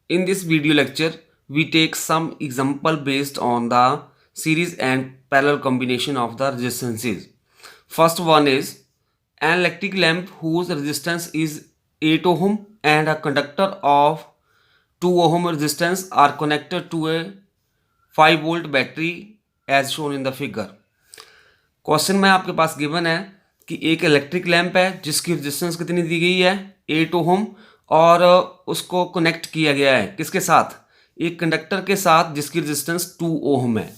In this video lecture, we take some example based on the series and parallel combination of the resistances. First one is an electric lamp whose resistance is 8 ohm and a conductor of 2 ohm resistance are connected to a 5 volt battery as shown in the figure. Question में आपके पास given है कि एक electric lamp है जिसकी resistance कितनी दी गई है 8 ओम और उसको कनेक्ट किया गया है किसके साथ, एक कंडक्टर के साथ जिसकी रेजिस्टेंस 2 ओम है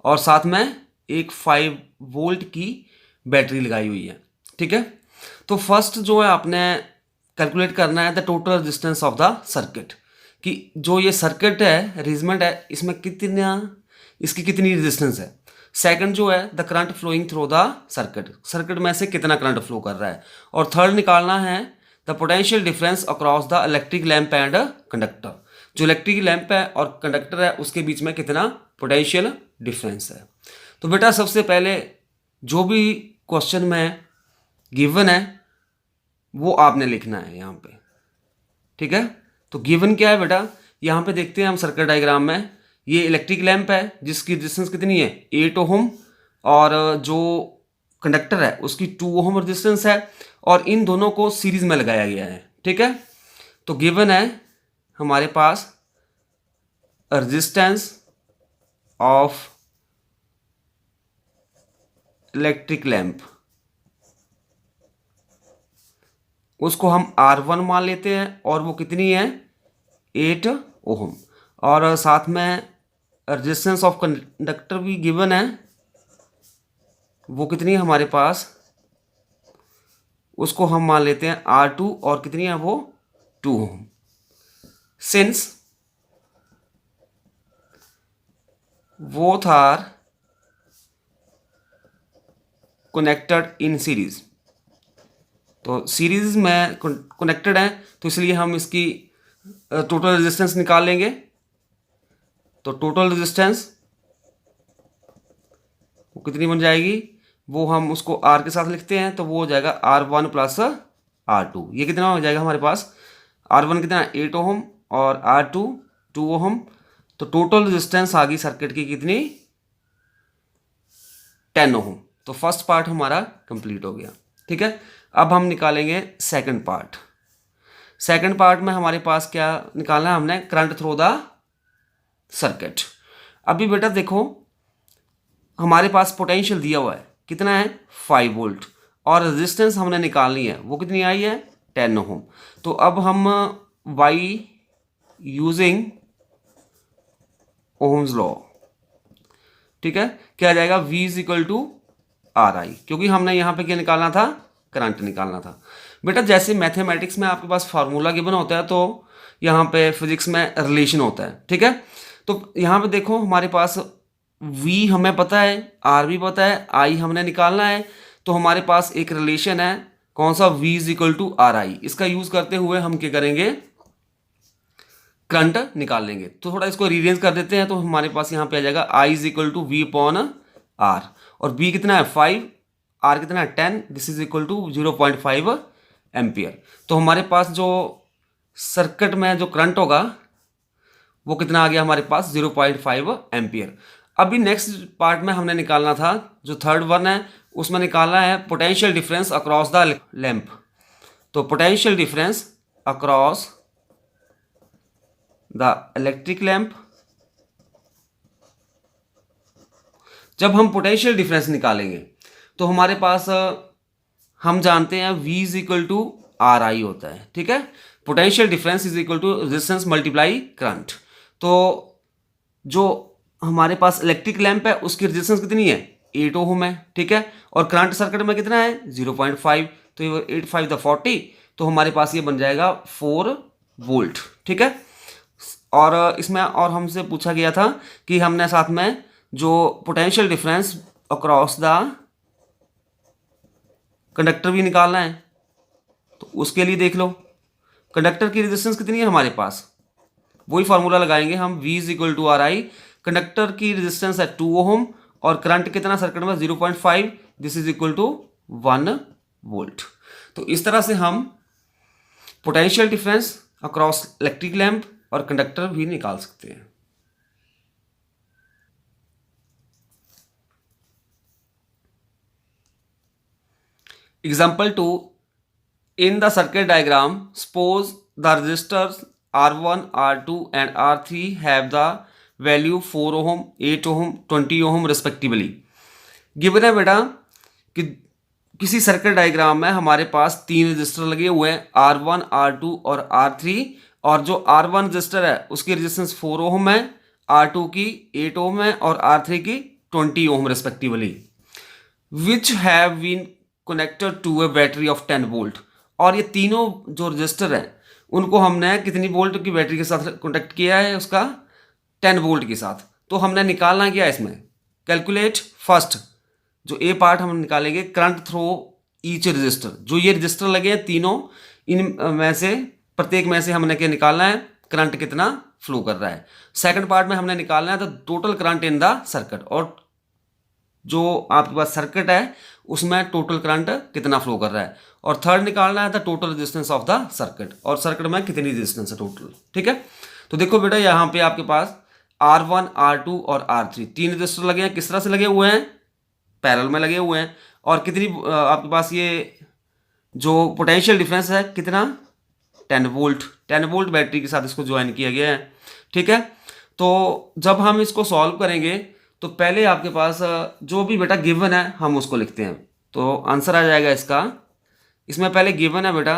और साथ में एक 5 वोल्ट की बैटरी लगाई हुई है। ठीक है, तो फर्स्ट जो है आपने कैलकुलेट करना है the total resistance of the circuit, कि जो ये सर्किट है अरेंजमेंट है इसमें इसकी कितनी रेजिस्टेंस है। सेकंड जो है the current flowing through the circuit में से कितना करंट फ्लो कर रहा है। और थर्ड निकालना है the potential difference across the electric lamp and conductor, जो इलेक्ट्रिक लैंप है और कंडक्टर है उसके बीच में कितना पोटेंशियल डिफरेंस है। तो बेटा सबसे पहले जो भी क्वेश्चन में गिवन है वो आपने लिखना है यहाँ पे। ठीक है, तो गिवन क्या है बेटा, यहाँ पे देखते हैं हम सर्किट डायग्राम में, ये इलेक्ट्रिक लैंप है जिसकी रेजिस्टेंस कितनी है 8 ओम और जो कंडक्टर है उसकी 2 ओम रेजिस्टेंस है और इन दोनों को सीरीज में लगाया गया है। ठीक है, तो गिवन है हमारे पास रेजिस्टेंस ऑफ इलेक्ट्रिक लैंप, उसको हम R1 मान लेते हैं और वो कितनी है 8 ओम और साथ में रेजिस्टेंस ऑफ कंडक्टर भी गिवन है, वो कितनी है हमारे पास, उसको हम मान लेते हैं R2 और कितनी है वो 2 ohm. Since both are connected in series, तो सीरीज में कनेक्टेड है तो इसलिए हम इसकी टोटल रेजिस्टेंस निकाल लेंगे। तो टोटल रेजिस्टेंस वो कितनी बन जाएगी, वो हम उसको R के साथ लिखते हैं तो वो हो जाएगा R1 प्लस R2। ये कितना हो जाएगा हमारे पास, R1 कितना 8 ओम और R2 2 ओम, तो टोटल रेजिस्टेंस आ गई सर्किट की कितनी 10 ओम। तो फर्स्ट पार्ट हमारा कंप्लीट हो गया। ठीक है, अब हम निकालेंगे सेकंड पार्ट। सेकंड पार्ट में हमारे पास क्या निकालना है, हमने करंट थ्रू द सर्किट। अभी बेटा देखो हमारे पास पोटेंशियल दिया हुआ है कितना है 5 वोल्ट और रेजिस्टेंस हमने निकालनी है वो कितनी आई है 10 ओम। तो अब हम बाई यूजिंग ओम्स लॉ, ठीक है, क्या आ जाएगा V is equal to RI, क्योंकि हमने यहाँ पे क्या निकालना था, करंट निकालना था। बेटा जैसे मैथमेटिक्स में आपके पास फार्मूला गिवन होता है तो यहाँ पे फिजिक्स में रिलेशन होता है। ठीक है, तो यहाँ पे देखो हमारे पास V हमें पता है, R भी पता है, I हमने निकालना है, तो हमारे पास एक रिलेशन है कौन सा, V is equal to RI। इसका यूज करते हुए हम क्या करेंगे, करंट निकाल लेंगे। तो थोड़ा इसको रीअरेंज कर देते हैं तो हमारे पास यहाँ पे आ जाएगा I is equal to V upon R और V कितना है 5, R कितना है 10, this is equal to 0.5 ampere. तो हमारे पास जो सर्किट में जो करंट होगा वो कितना आ गया हमारे पास 0.5 एम्पियर। अभी नेक्स्ट पार्ट में हमने निकालना था जो थर्ड वन है उसमें निकालना है potential difference across the lamp. तो potential difference across the electric lamp, जब हम पोटेंशियल डिफरेंस निकालेंगे तो हमारे पास हम जानते हैं V is equal to RI होता है। ठीक है, potential difference is equal to resistance multiply current. तो जो हमारे पास इलेक्ट्रिक लैंप है उसकी रेजिस्टेंस कितनी है 8 ओम है। ठीक है, और करंट सर्किट में कितना है 0.5, तो ये 8 5 40, तो हमारे पास ये बन जाएगा 4 वोल्ट। ठीक है, और इसमें और हमसे पूछा गया था कि हमने साथ में जो potential difference across the conductor भी निकालना है, तो उसके लिए देख लो कंडक्टर की रेजिस्टेंस कितनी है हमारे पास, वही फार्मूला लगाएंगे हम V is equal to RI। Conductor की रेजिस्टेंस है 2 ओम और करंट कितना सर्किट में 0.5, this is equal to 1 volt. तो इस तरह से हम potential difference across electric lamp और कंडक्टर भी निकाल सकते हैं। Example 2, in the circuit diagram, suppose the resistors R1, R2 and R3 have the value 4 ohm, 8 ohm, 20 ohm respectively. Given है बेटा कि किसी सर्किट डायग्राम में हमारे पास 3 रजिस्टर लगे हुए हैं, R1, R2 और R3, और जो R1 रजिस्टर है उसकी रेजिस्टेंस 4 ओम है, R2 की 8 ओम है और R3 की 20 ohm respectively, which have been connected to a battery of 10 volt. और ये तीनों जो रजिस्टर हैं उनको हमने कितनी वोल्ट की बैटरी के साथ कनेक्ट किया है, उसका 10 वोल्ट के साथ। तो हमने निकालना क्या है इसमें, कैलकुलेट फर्स्ट, जो ए पार्ट हम निकालेंगे करंट थ्रो ईच रजिस्टर। जो ये रजिस्टर लगे हैं तीनों, इन में से प्रत्येक में से हमने क्या निकालना है, करंट कितना फ्लो कर रहा है। सेकंड पार्ट में हमने निकालना है the total current in the circuit, और जो आपके पास सर्किट है उसमें टोटल करंट कितना फ्लो कर रहा है। और थर्ड निकालना है the total resistance of the circuit, और सर्किट में कितनी रेजिस्टेंस है टोटल। ठीक है, तो देखो बेटा यहाँ पे आपके पास R1, R2 और R3 तीन रजिस्टर लगे हैं। किस तरह से लगे हुए हैं, पैरेलल में लगे हुए हैं। और कितनी आपके पास ये जो पोटेंशियल डिफरेंस है कितना, 10 वोल्ट। 10 वोल्ट बैटरी के साथ इसको ज्वाइन किया गया है। ठीक है, तो जब हम इसको सॉल्व करेंगे तो पहले आपके पास जो भी बेटा गिवन है हम उसको लिखते हैं, तो आंसर आ जाएगा इसका। इसमें पहले गिवन है बेटा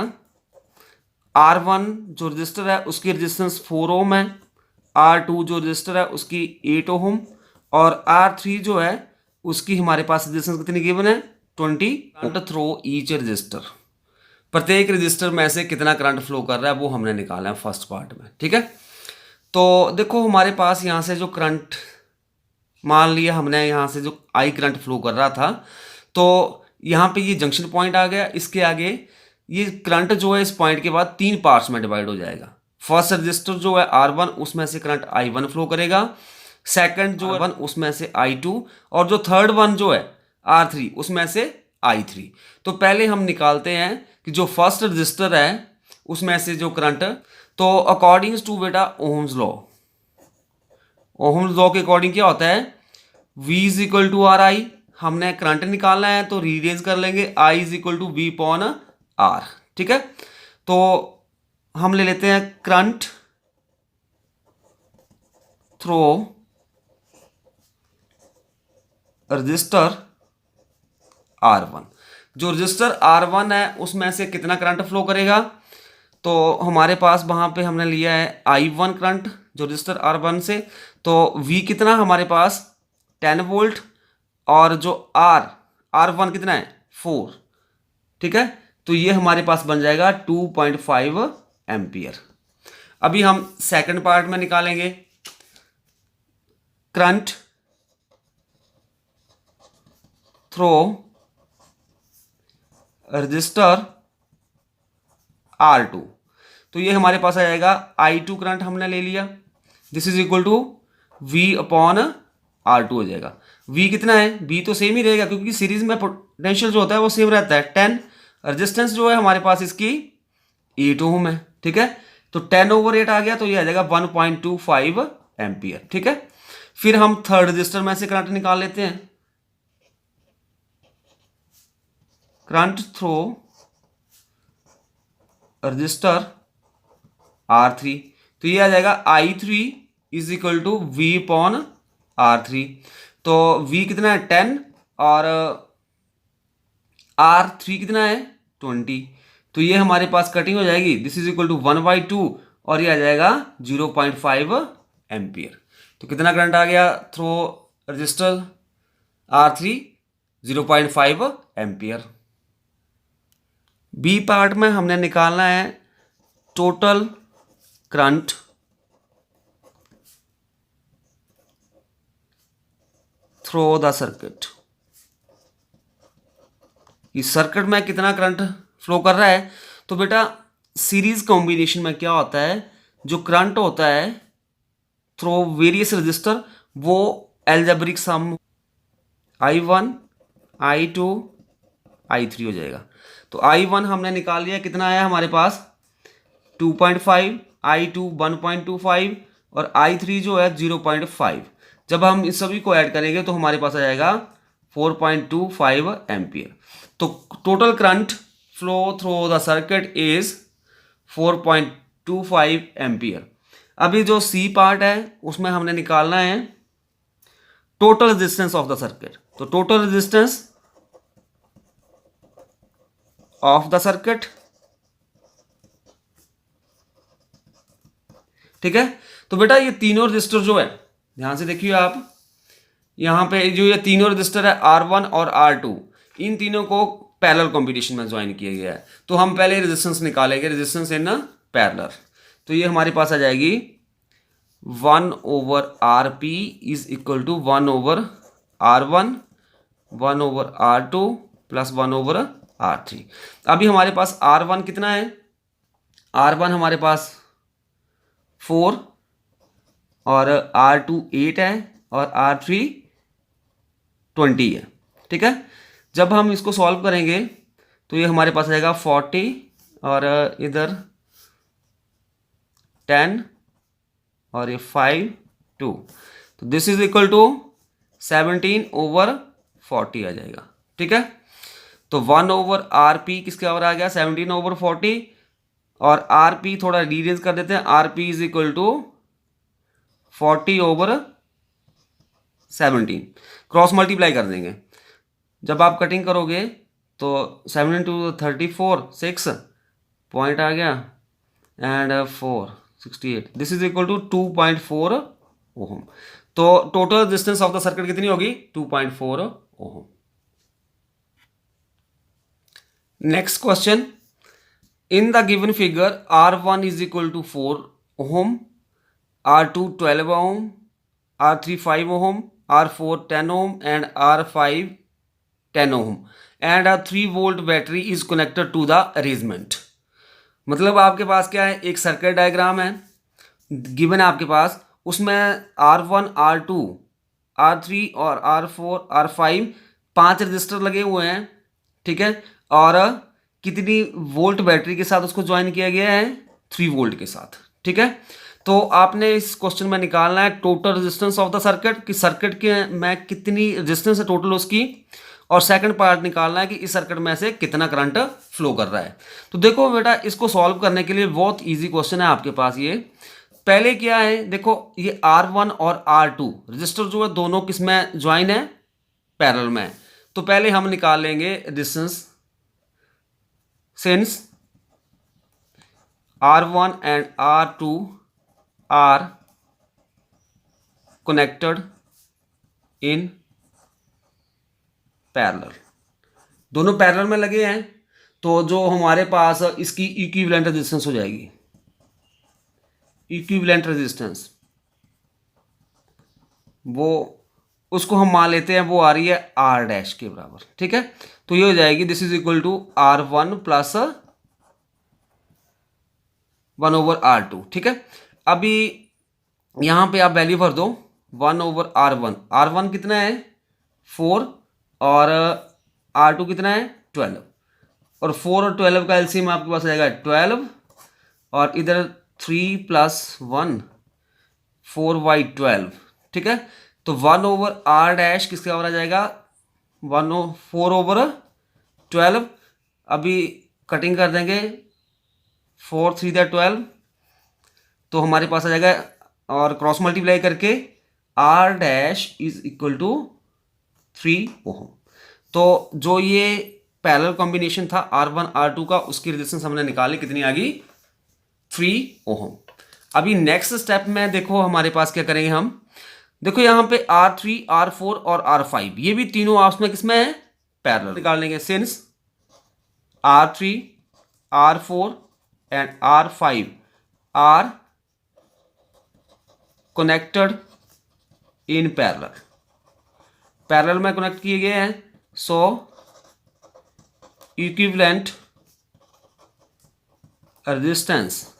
R1 जो रजिस्टर है उसकी रेजिस्टेंस 4 ओम है, R2 जो रजिस्टर है उसकी 8 ओम, और R3 जो है उसकी हमारे पास रेजिस्टेंस कितनी गिवन है, 20 थ्रो ईच रजिस्टर। प्रत्येक रजिस्टर में से कितना करंट फ्लो कर रहा है वो हमने निकाला है फर्स्ट पार्ट में। ठीक है, तो देखो हमारे पास यहाँ से जो करंट, मान लिया हमने यहाँ से जो आई करंट फ्लो कर रहा था, तो यहाँ पे ये जंक्शन पॉइंट आ गया। इसके आगे ये करंट जो है इस पॉइंट के बाद 3 पार्ट्स में डिवाइड हो जाएगा। फर्स्ट रजिस्टर जो है R1 उसमें से करंट I1 फ्लो करेगा, सेकंड जो है R1 उसमें से I2, और जो थर्ड वन जो है R3 उसमें से I3। तो पहले हम निकालते हैं कि जो फर्स्ट रजिस्टर है उसमें से जो करंट, तो अकॉर्डिंग टू बेटा ओम्स लॉ, ओम्स लॉ के अकॉर्डिंग क्या होता है, V is equal to R I. हमने करंट निकालना है तो रीअरेंज कर लेंगे, I is equal to V upon R। ठीक है, तो हम ले लेते हैं करंट थ्रो रजिस्टर R1। जो रजिस्टर R1 है उसमें से कितना करंट फ्लो करेगा, तो हमारे पास वहाँ पे हमने लिया है I1 करंट जो रजिस्टर R1 से, तो V कितना हमारे पास 10 वोल्ट, और जो R1 कितना है 4। ठीक है, तो ये हमारे पास बन जाएगा 2.5 एम्पियर। अभी हम सेकंड पार्ट में निकालेंगे करंट थ्रो रजिस्टर R2। तो ये हमारे पास आ जाएगा I2 करंट हमने ले लिया, this is equal to V upon R2 हो जाएगा। V कितना है, V तो सेम ही रहेगा क्योंकि सीरीज में पोटेंशियल जो होता है वो सेम रहता है 10। रेजिस्टेंस जो है हमारे पास इसकी 8 ओम है। ठीक है, तो 10/8 आ गया, तो ये आ जाएगा 1.25 एम्पियर। ठीक है, फिर हम थर्ड रजिस्टर में से करंट निकाल लेते हैं, करंट थ्रो रजिस्टर R3। तो ये आ जाएगा I3 is equal to V upon R3। तो V कितना है 10 और R3 कितना है 20। तो ये हमारे पास कटिंग हो जाएगी, दिस इज इक्वल टू 1/2, और ये आ जाएगा 0.5 एम्पियर। तो कितना करंट आ गया through resistor R3, 0.5 ampere. B part में हमने निकालना है total current through the circuit. इस सर्किट में कितना करंट फ्लो कर रहा है, तो बेटा सीरीज कॉम्बिनेशन में क्या होता है, जो करंट होता है थ्रो वेरियस रजिस्टर वो algebraic sum I1, I2, I3 हो जाएगा। तो I1 हमने निकाल लिया, कितना आया हमारे पास 2.5, I2 1.25 और I3 जो है 0.5। जब हम इस सभी को ऐड करेंगे तो हमारे पास आ जाएगा 4.25 एम्पियर। तो total current flow through the circuit is 4.25 ampere. अभी जो सी पार्ट है उसमें हमने निकालना है total resistance of the circuit. तो total resistance of the circuit, ठीक है। तो बेटा ये तीनों रजिस्टर जो है, ध्यान से देखिए आप, यहां पे जो ये तीनों रजिस्टर है R1 और R2, इन तीनों को पैरेलल कॉम्बिनेशन में ज्वाइन किया गया है। तो हम पहले रेजिस्टेंस निकालेंगे, रेजिस्टेंस इन पैरेलल। तो ये हमारे पास आ जाएगी 1/RP is equal to 1/R1 1/R2 plus 1/R3। अभी हमारे पास R1 कितना है, R1 हमारे पास 4 और R2 8 है और R3 20 है, ठीक है। जब हम इसको सॉल्व करेंगे तो ये हमारे पास आएगा 40 और इधर 10 और ये 5 2। तो दिस इज इक्वल टू 17/40 आ जाएगा, ठीक है। तो 1/RP किसके बराबर आ गया, 17/40। और RP थोड़ा रीअरेंज कर देते हैं, RP is equal to 40/17। Cross multiply कर देंगे। जब आप कटिंग करोगे तो 7 × 34 6 पॉइंट आ गया and 4 68। This is equal to 2.4 ohm. तो total resistance of the circuit कितनी होगी, 2.4 ohm. Next question, in the given figure R1 is equal to 4 ohm, R2 12 ohm, R3 5 ohm, R4 10 ohm and R5 10 ohm and a 3 volt battery is connected to the arrangement. मतलब आपके पास क्या है, एक circuit diagram है given है आपके पास, उसमें R1 R2 R3 और R4 R5 5 रजिस्टर लगे हुए हैं, ठीक है। और कितनी वोल्ट बैटरी के साथ उसको ज्वाइन किया गया है, 3 वोल्ट के साथ, ठीक है। तो आपने इस क्वेश्चन में निकालना है total resistance of the circuit, कि सर्किट के में कितनी रेजिस्टेंस है टोटल उसकी, और सेकंड पार्ट निकालना है कि इस सर्किट में से कितना करंट फ्लो कर रहा है। तो देखो बेटा, इसको सॉल्व करने के लिए बहुत इजी क्वेश्चन है आपके पास। ये पहले क्या है, देखो ये R1 और R2 रजिस्टर जो है दोनों किस में ज्वाइन है, पैरेलल में। तो पहले हम निकाल लेंगे resistance, since R1 and R2 are connected in parallel, दोनों पैरेलल में लगे हैं, तो जो हमारे पास इसकी इक्विवेलेंट रेजिस्टेंस हो जाएगी, इक्विवेलेंट रेजिस्टेंस वो उसको हम मान लेते हैं वो आ रही है R डैश के बराबर, ठीक है। तो ये हो जाएगी this is equal to R1 plus 1/R2, ठीक है। अभी यहां पे आप वैल्यू भर दो 1/R1, R1 कितना है 4 और R2 कितना है 12, और 4 और 12 का एलसीएम आपके पास आ जाएगा 12, और इधर 3 + 1 4/12, ठीक है। तो 1/R डैश किसके बराबर आ जाएगा, 4/12। अभी कटिंग कर देंगे, 4 3 12, तो हमारे पास आ जाएगा, और क्रॉस मल्टीप्लाई करके R dash is equal to 3 ohm. तो जो ये पैरेलल कॉम्बिनेशन था R1 R2 का, उसकी रेजिस्टेंस हमने निकाली, कितनी आ गई 3 ओम। अभी नेक्स्ट स्टेप में देखो हमारे पास क्या करेंगे हम, देखो यहाँ पे R3 R4 और R5 ये भी तीनों आपस में किसमें है, पैरेलल। निकाल लेंगे since R3 R4 and R5 are connected in parallel, parallel में कनेक्ट किए गए हैं, सो इक्विवेलेंट रेजिस्टेंस,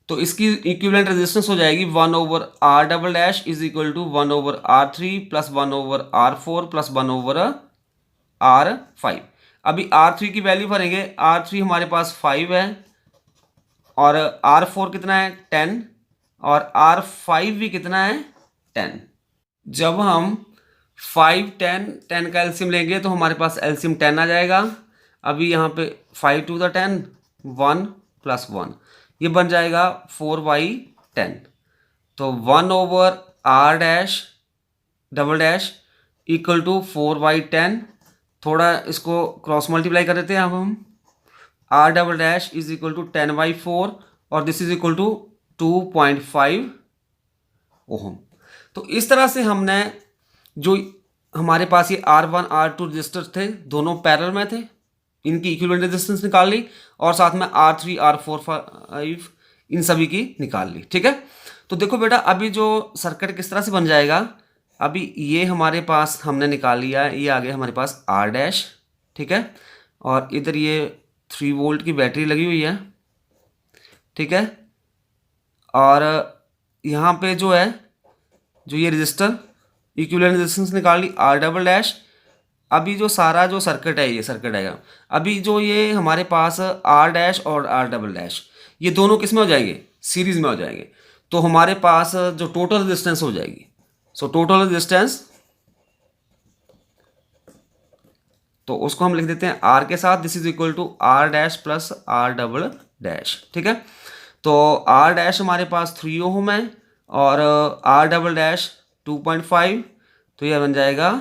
तो इसकी इक्विवेलेंट रेजिस्टेंस हो जाएगी 1/R double dash is equal to 1/R3 plus 1/R4 plus 1/R5। अभी R3 की वैल्यू भरेंगे, R3 हमारे पास 5 है और R4 कितना है 10 और R5 भी कितना है 10। जब हम 5 10 10 का एलसीएम लेंगे तो हमारे पास एलसीएम 10 आ जाएगा। अभी यहाँ पे 5 टू द 10 1 प्लस 1 ये बन जाएगा 4/10। तो 1 over R dash double dash equal to 4/10। थोड़ा इसको क्रॉस मल्टीप्लाई कर देते हैं अब हम। R double dash is equal to 10/4 और this is equal to 2.5 ohm. तो इस तरह से हमने जो हमारे पास ये R1 R2 रजिस्टर थे दोनों पैरेलल में थे, इनकी इक्विवेलेंट रेजिस्टेंस निकाल ली और साथ में R3 R4 5 इन सभी की निकाल ली। ठीक है, तो देखो बेटा अभी जो सर्किट किस तरह से बन जाएगा। अभी ये हमारे पास हमने निकाल लिया है, ये आ गया हमारे पास R डैश। ठीक है, और इधर ये 3 वोल्ट की बैटरी लगी हुई है। ठीक है, और यहाँ पे जो है जो ये रजिस्टर इक्विवेलेंट रेजिस्टेंस निकाल ली R डबल डैश। अभी जो सारा जो सर्किट है ये सर्किट आएगा। अभी जो ये हमारे पास R डैश और R डबल डैश ये दोनों किस में हो जाएंगे, सीरीज में हो जाएंगे। तो हमारे पास जो टोटल रेजिस्टेंस हो जाएगी, सो टोटल रेजिस्टेंस तो उसको हम लिख देते हैं R के साथ, this is equal to R dash plus R double dash. ठीक है, तो R डैश हमारे पास 3 ओम है और R डबल डैश 2.5, तो यह बन जाएगा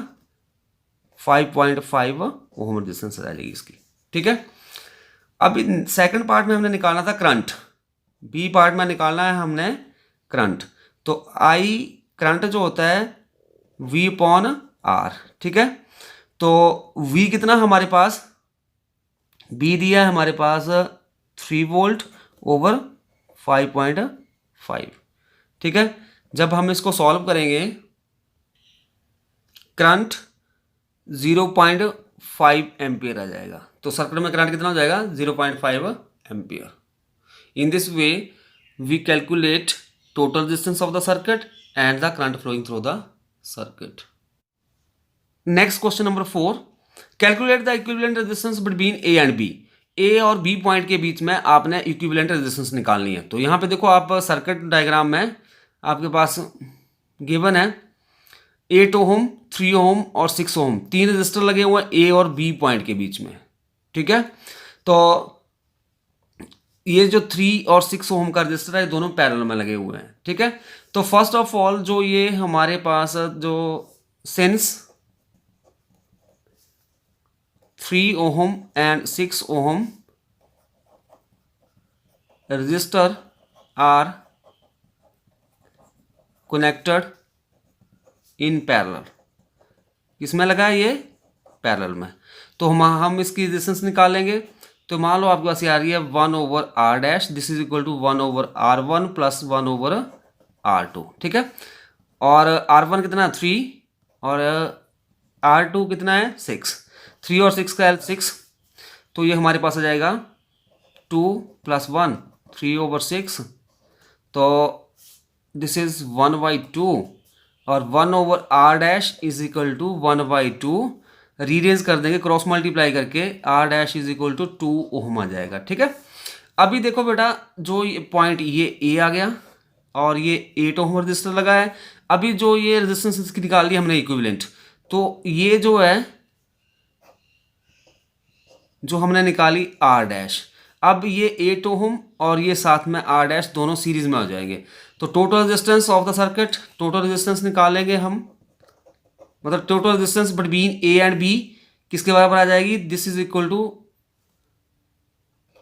5.5 ओम रेजिस्टेंस आ जाएगी इसकी। ठीक है, अब सेकंड पार्ट में हमने निकालना था करंट, बी पार्ट में निकालना है हमने करंट। तो I करंट जो होता है V/R। ठीक है, तो V कितना हमारे पास, B दिया है हमारे पास 3 वोल्ट ओवर 5.5। ठीक है, जब हम इसको सॉल्व करेंगे करंट 0.5 एम्पियर आ जाएगा। तो सर्किट में करंट कितना हो जाएगा 0.5 ampere. In this way we calculate total resistance of the circuit and the current flowing through the circuit. Next question number 4, calculate the equivalent resistance between A and B. ए और B point के बीच में आपने equivalent resistance निकालनी है। तो यहाँ पे देखो आप सर्किट डायग्राम में आपके पास गिवन है 8 ओम 3 ओम और 6 ओम, 3 रजिस्टर लगे हुए हैं ए और बी पॉइंट के बीच में। ठीक है, तो ये जो 3 और 6 ओम का रजिस्टर है दोनों पैरेलल में लगे हुए हैं। ठीक है, तो फर्स्ट ऑफ ऑल जो ये हमारे पास जो since 3 ohm and 6 ohm resistor are connected in parallel, किसमें लगा है ये पैरेलल में। तो हम इसकी रेजिस्टेंस निकालेंगे। तो मान लो आपके पास ये आ रही है 1 over R dash, this is equal to 1 over R1 plus 1 over R2। ठीक है, और R1 कितना 3 और R2 कितना है 6, 3 और 6 का 6, तो ये हमारे पास आ जाएगा 2 प्लस 1 3 ओवर 6, तो दिस इज 1/2 और 1 over R dash is equal to 1/2। Rearrange कर देंगे क्रॉस मल्टीप्लाई करके, R dash is equal to 2 ohm आ जाएगा। ठीक है, अभी देखो बेटा जो ये पॉइंट ये A आ गया और ये 8 ओम रजिस्टर लगा है। अभी जो ये रेजिस्टेंस इसकी निकाल ली हमने इक्विवेलेंट, तो ये जो है जो हमने निकाली R डैश, अब ये 8 ओम और ये साथ में R डैश दोनों सीरीज में हो जाएंगे। तो total resistance of the circuit, total resistance निकालेंगे हम, मतलब total resistance between A and B किसके बराबर आ जाएगी, this is equal to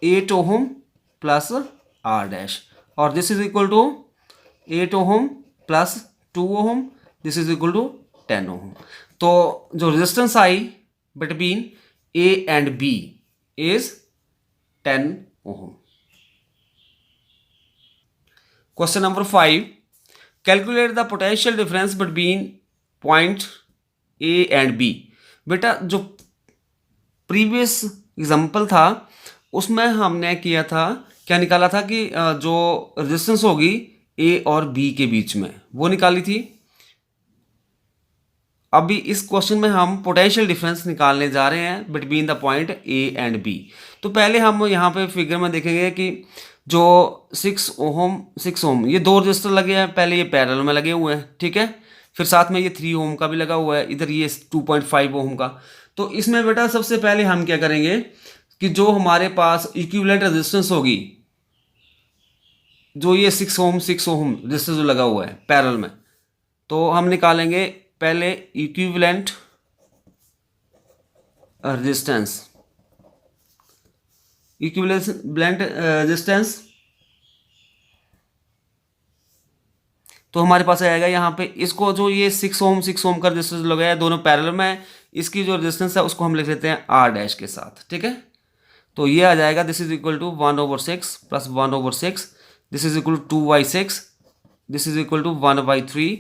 8 ohm plus R dash और this is equal to 8 ohm plus 2 ohm, this is equal to 10 ohm. तो जो रेजिस्टेंस आई between A and B is 10 ohm. Question number 5, calculate the potential difference between point A and B. बेटा जो previous example था उसमें हमने किया था, क्या निकाला था कि जो रेजिस्टेंस होगी ए और बी के बीच में वो निकाली थी। अभी इस क्वेश्चन में हम पोटेंशियल डिफरेंस निकालने जा रहे हैं between the point A and B. तो पहले हम यहाँ पे फिगर में देखेंगे कि जो 6 ओम ये दो रजिस्टर लगे हैं, पहले ये पैरेलल में लगे हुए हैं, ठीक है। फिर साथ में ये 3 ओम का भी लगा हुआ है, इधर ये 2.5 ओम का। तो इसमें बेटा सबसे पहले हम क्या करेंगे कि जो हमारे पास इक्विवेलेंट रेजिस्टेंस होगी, जो ये 6 ओम रजिस्टर जो लगा हुआ है पैरेलल में, तो हम निकालेंगे पहले इक्विवेलेंट रेजिस्टेंस। इक्विवेलेंट रेजिस्टेंस तो हमारे पास आएगा यहाँ पे, इसको जो ये 6 ओम का रेजिस्टेंस लगाया है दोनों पैरेलल में है, इसकी जो रेजिस्टेंस है उसको हम लिख लेते हैं आर डैश के साथ, ठीक है। तो ये आ जाएगा this is equal to 1/6 plus 1/6, this is equal to 2/6, this is equal to 1/3।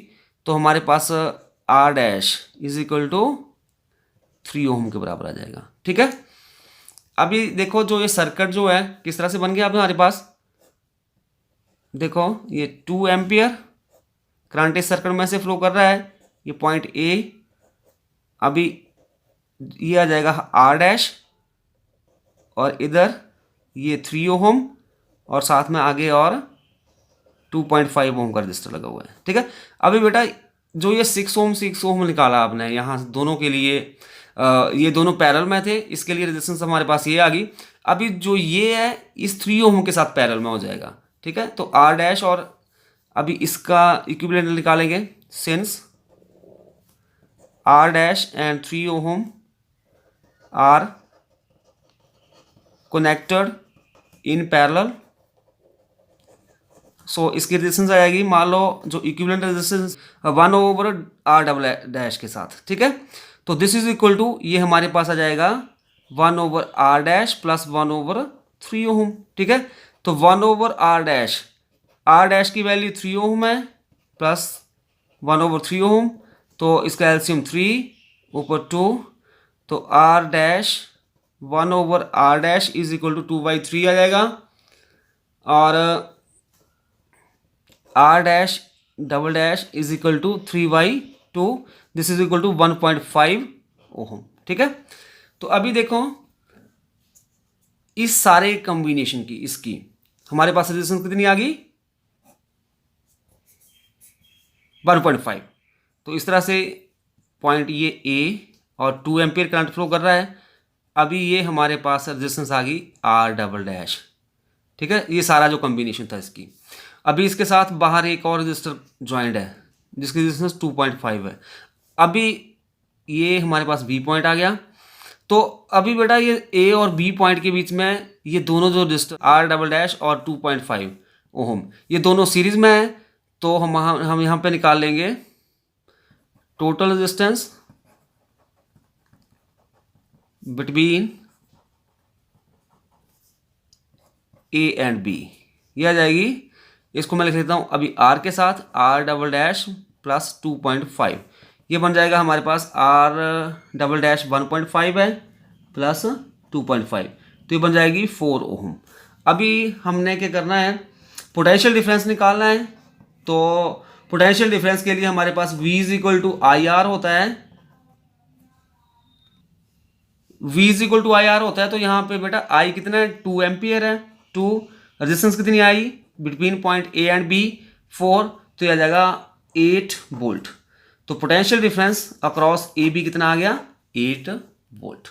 तो हमारे पास R dash is equal to 3 ohm के बराबर आ जाएगा, ठीक है। अभी देखो जो ये सर्किट जो है किस तरह से बन गया अब हमारे पास, देखो ये 2 एम्पियर करंट इस सर्किट में से फ्लो कर रहा है, ये पॉइंट ए, अभी ये आ जाएगा आर डैश और इधर ये 3 ओम और साथ में आगे और 2.5 ओम का रजिस्टर लगा हुआ है, ठीक है। अभी बेटा जो ये 6 ओम निकाला आपने यहाँ दोनों के लिए, ये दोनों पैरेलल में थे, इसके लिए रेजिस्टेंस हमारे पास ये आ गई। अभी जो ये है इस 3 ओम के साथ पैरेलल में हो जाएगा, ठीक है। तो आर डैश और अभी इसका इक्विवेलेंट निकालेंगे, since R dash and 3 ohm are connected in parallel, so इसकी रेजिस्टेंस आएगी, मान लो जो equivalent resistance 1/r double dash के साथ, ठीक है। तो दिस इज इक्वल टू, ये हमारे पास आ जाएगा 1/r डैश प्लस 1/3 ओम, ठीक है। तो 1/r डैश, आर डैश की वैल्यू 3 ओम है प्लस 1/3 ओम, तो इसका एलसीएम 3 ऊपर 2, तो R dash 1/r dash is equal to 2/3 आ जाएगा, और R dash double dash is equal to 3/2, this is equal to 1.5 ohm, ठीक है। तो अभी देखो इस सारे कॉम्बिनेशन की इसकी हमारे पास रेजिस्टेंस कितनी आ गई, 1.5। तो इस तरह से पॉइंट ये ए और 2 एम्पियर करंट फ्लो कर रहा है। अभी ये हमारे पास रेजिस्टेंस आ गई आर डबल डैश, ठीक है। ये सारा जो कॉम्बिनेशन था इसकी, अभी इसके साथ बाहर एक और रजिस्टर ज्वाइंट है जिसकी रेजिस्टेंस 2.5 है। अभी ये हमारे पास बी पॉइंट आ गया, तो अभी बेटा ये ए और बी पॉइंट के बीच में ये दोनों जो रजिस्टर आर डबल डैश और 2.5 ओम ये दोनों सीरीज में है, तो हम यहाँ पे निकाल लेंगे total resistance between A and B, ये आ जाएगी। इसको मैं लिख लेता हूँ अभी आर के साथ आर डबल डैश प्लस 2.5, ये बन जाएगा हमारे पास आर डबल डैश 1.5 है प्लस 2.5, तो ये बन जाएगी 4 ओम। अभी हमने क्या करना है, पोटेंशियल डिफरेंस निकालना है। तो पोटेंशियल डिफरेंस के लिए हमारे पास V is equal to I R होता है, V is equal to I R होता है। तो यहाँ पे बेटा I कितना है, 2 एम्पियर है, 2 रेजिस्टेंस कितनी आई between point A and B 4, तो यह आ जाएगा 8 वोल्ट। तो potential difference across A B कितना आ गया, 8 वोल्ट।